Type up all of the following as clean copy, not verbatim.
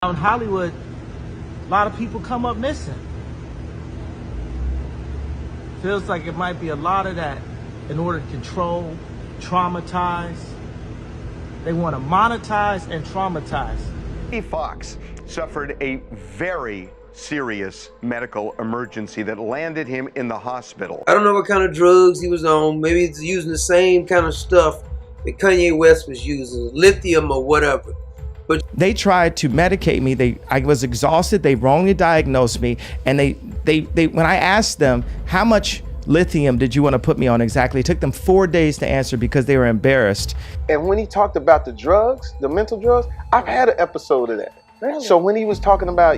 In Hollywood, a lot of people come up missing. Feels like it might be a lot of that in order to control, traumatize. They want to monetize and traumatize. Jamie Foxx suffered a very serious medical emergency that landed him in the hospital. I don't know what kind of drugs he was on. Maybe he's using the same kind of stuff that Kanye West was using, lithium or whatever. But they tried to medicate me. I was exhausted. They wrongly diagnosed me. And when I asked them, how much lithium did you want to put me on exactly? It took them 4 days to answer because they were embarrassed. And when he talked about the drugs, the mental drugs, I've had an episode of that. Really? So when he was talking about,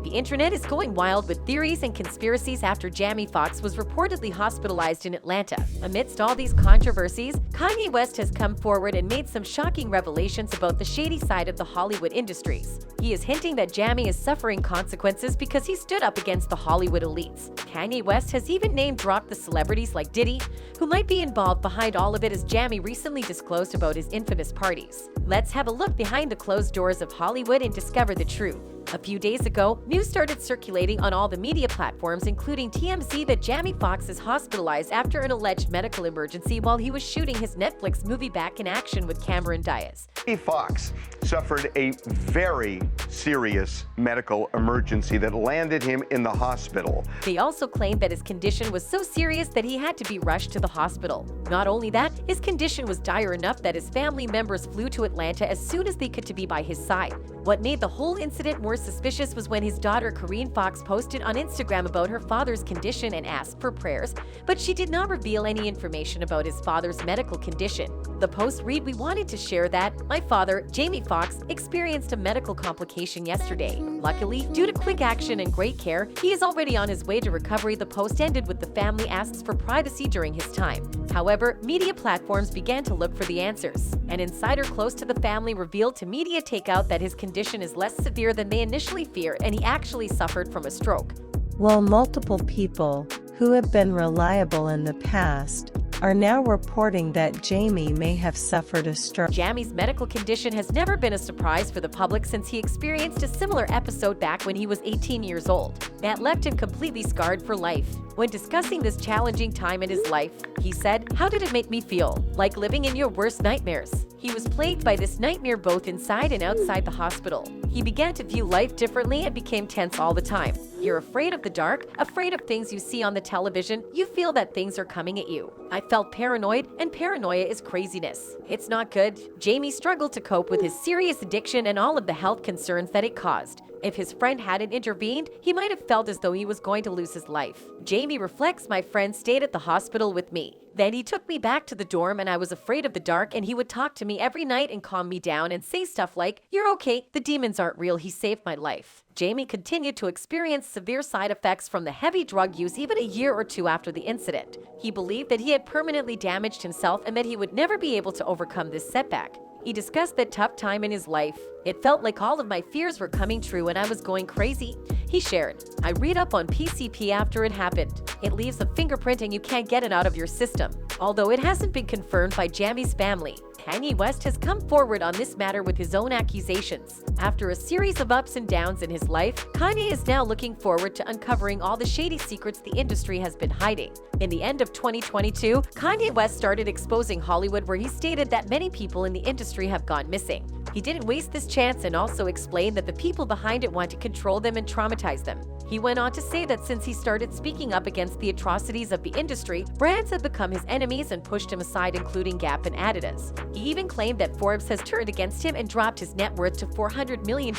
The internet is going wild with theories and conspiracies after Jamie Foxx was reportedly hospitalized in Atlanta. Amidst all these controversies, Kanye West has come forward and made some shocking revelations about the shady side of the Hollywood industries. He is hinting that Jamie is suffering consequences because he stood up against the Hollywood elites. Kanye West has even name-dropped the celebrities like Diddy, who might be involved behind all of it, as Jamie recently disclosed about his infamous parties. Let's have a look behind the closed doors of Hollywood and discover the truth. A few days ago, news started circulating on all the media platforms, including TMZ, that Jamie Foxx is hospitalized after an alleged medical emergency while he was shooting his Netflix movie Back in Action with Cameron Diaz. Jamie Foxx suffered a very serious medical emergency that landed him in the hospital. They also claimed that his condition was so serious that he had to be rushed to the hospital. Not only that, his condition was dire enough that his family members flew to Atlanta as soon as they could to be by his side. What made the whole incident more suspicious was when his daughter Corinne Foxx posted on Instagram about her father's condition and asked for prayers, but she did not reveal any information about his father's medical condition. The post read, "We wanted to share that my father, Jamie Foxx, experienced a medical complication yesterday. Luckily, due to quick action and great care, he is already on his way to recovery." The post ended with, "The family asks for privacy during his time." However, media platforms began to look for the answers. An insider close to the family revealed to Media Takeout that his condition is less severe than they initially feared, and he actually suffered from a stroke. While multiple people who have been reliable in the past are now reporting that Jamie may have suffered a stroke. Jamie's medical condition has never been a surprise for the public since he experienced a similar episode back when he was 18 years old. That left him completely scarred for life. When discussing this challenging time in his life, he said, "How did it make me feel? Like living in your worst nightmares." He was plagued by this nightmare both inside and outside the hospital. He began to view life differently and became tense all the time. You're afraid of the dark, afraid of things you see on the television. You feel that things are coming at you. I felt paranoid, and paranoia is craziness. It's not good. Jamie struggled to cope with his serious addiction and all of the health concerns that it caused. If his friend hadn't intervened, he might have felt as though he was going to lose his life. Jamie reflects, "My friend stayed at the hospital with me. Then he took me back to the dorm and I was afraid of the dark, and he would talk to me every night and calm me down and say stuff like, 'You're okay, the demons aren't real, he saved my life.'" Jamie continued to experience severe side effects from the heavy drug use even a year or two after the incident. He believed that he had permanently damaged himself and that he would never be able to overcome this setback. He discussed that tough time in his life. "It felt like all of my fears were coming true and I was going crazy." He shared, "I read up on PCP after it happened. It leaves a fingerprint and you can't get it out of your system." Although it hasn't been confirmed by Jamie's family, Kanye West has come forward on this matter with his own accusations. After a series of ups and downs in his life, Kanye is now looking forward to uncovering all the shady secrets the industry has been hiding. In the end of 2022, Kanye West started exposing Hollywood, where he stated that many people in the industry have gone missing. He didn't waste this chance and also explained that the people behind it want to control them and traumatize them. He went on to say that since he started speaking up against the atrocities of the industry, brands have become his enemies and pushed him aside, including Gap and Adidas. He even claimed that Forbes has turned against him and dropped his net worth to $400 million.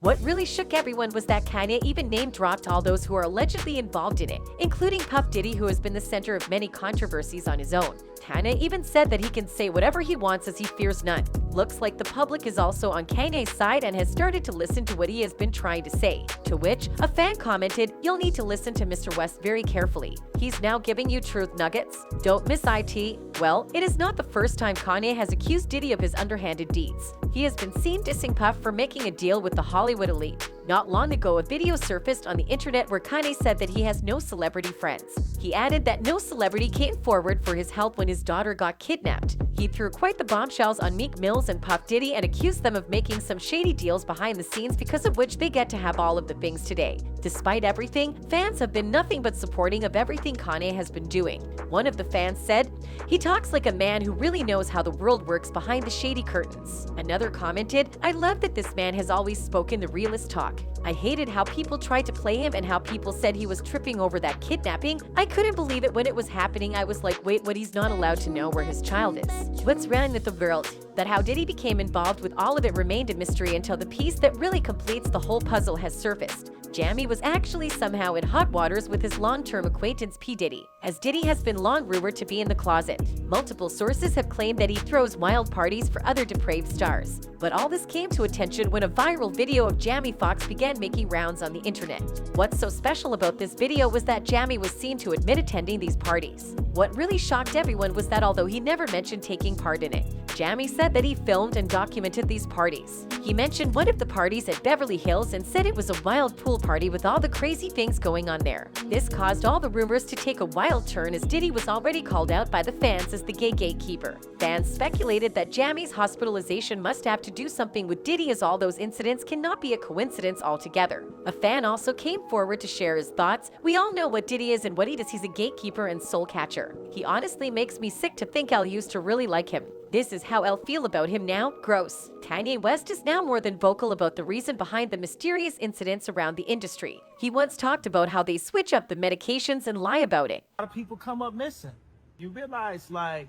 What really shook everyone was that Kanye even name-dropped all those who are allegedly involved in it, including Puff Diddy, who has been the center of many controversies on his own. Kanye even said that he can say whatever he wants as he fears none. Looks like the public is also on Kanye's side and has started to listen to what he has been trying to say. To which a fan commented, "You'll need to listen to Mr. West very carefully. He's now giving you truth nuggets. Don't miss IT. Well, it is not the first time Kanye has accused Diddy of his underhanded deeds. He has been seen dissing Puff for making a deal with the Hollywood elite. Not long ago, a video surfaced on the internet where Kanye said that he has no celebrity friends. He added that no celebrity came forward for his help when his daughter got kidnapped. He threw quite the bombshells on Meek Mills and Puff Diddy and accused them of making some shady deals behind the scenes because of which they get to have all of the things today. Despite everything, fans have been nothing but supporting of everything Kanye has been doing. One of the fans said, "He talks like a man who really knows how the world works behind the shady curtains." Another commented, "I love that this man has always spoken the realest talk. I hated how people tried to play him and how people said he was tripping over that kidnapping. I couldn't believe it when it was happening. I was like, wait, what? He's not allowed to know where his child is. What's wrong with the world?" That how Diddy became involved with all of it remained a mystery until the piece that really completes the whole puzzle has surfaced. Jamie was actually somehow in hot waters with his long-term acquaintance P. Diddy, as Diddy has been long rumored to be in the closet. Multiple sources have claimed that he throws wild parties for other depraved stars. But all this came to attention when a viral video of Jamie Foxx began making rounds on the internet. What's so special about this video was that Jamie was seen to admit attending these parties. What really shocked everyone was that although he never mentioned taking part in it, Jamie said that he filmed and documented these parties. He mentioned one of the parties at Beverly Hills and said it was a wild pool party with all the crazy things going on there. This caused all the rumors to take a wild turn as Diddy was already called out by the fans as the gay gatekeeper. Fans speculated that Jamie's hospitalization must have to do something with Diddy, as all those incidents cannot be a coincidence altogether. A fan also came forward to share his thoughts. "We all know what Diddy is and what he does. He's a gatekeeper and soul catcher. He honestly makes me sick to think I used to really like him. This is how I'll feel about him now. Gross." Kanye West is now more than vocal about the reason behind the mysterious incidents around the industry. He once talked about how they switch up the medications and lie about it. A lot of people come up missing. You realize, like,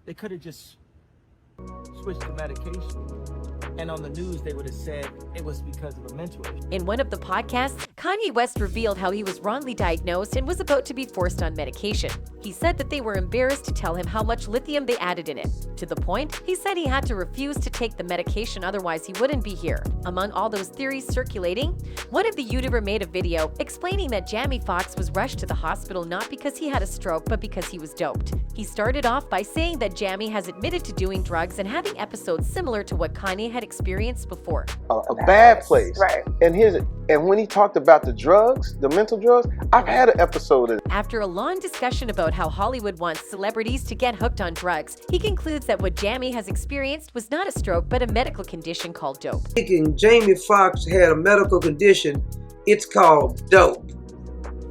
they could have just switched the medication. And on the news, they would have said it was because of a mental issue. In one of the podcasts, Kanye West revealed how he was wrongly diagnosed and was about to be forced on medication. He said that they were embarrassed to tell him how much lithium they added in it. To the point, he said he had to refuse to take the medication, otherwise he wouldn't be here. Among all those theories circulating, one of the YouTubers made a video explaining that Jamie Foxx was rushed to the hospital not because he had a stroke, but because he was doped. He started off by saying that Jamie has admitted to doing drugs and having episodes similar to what Kanye had experienced before. A bad place. Right. And when he talked about the drugs, the mental drugs, I've had an episode of it. After a long discussion about how Hollywood wants celebrities to get hooked on drugs, he concludes that what Jamie has experienced was not a stroke but a medical condition called dope. Jamie Foxx had a medical condition. It's called dope.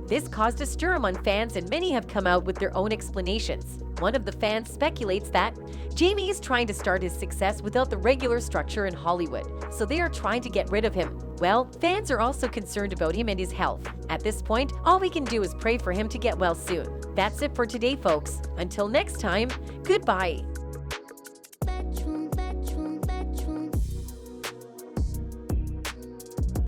This caused a stir among fans, and many have come out with their own explanations. One of the fans speculates that Jamie is trying to start his success without the regular structure in Hollywood, so they are trying to get rid of him. Well, fans are also concerned about him and his health. At this point, all we can do is pray for him to get well soon. That's it for today, folks. Until next time, goodbye.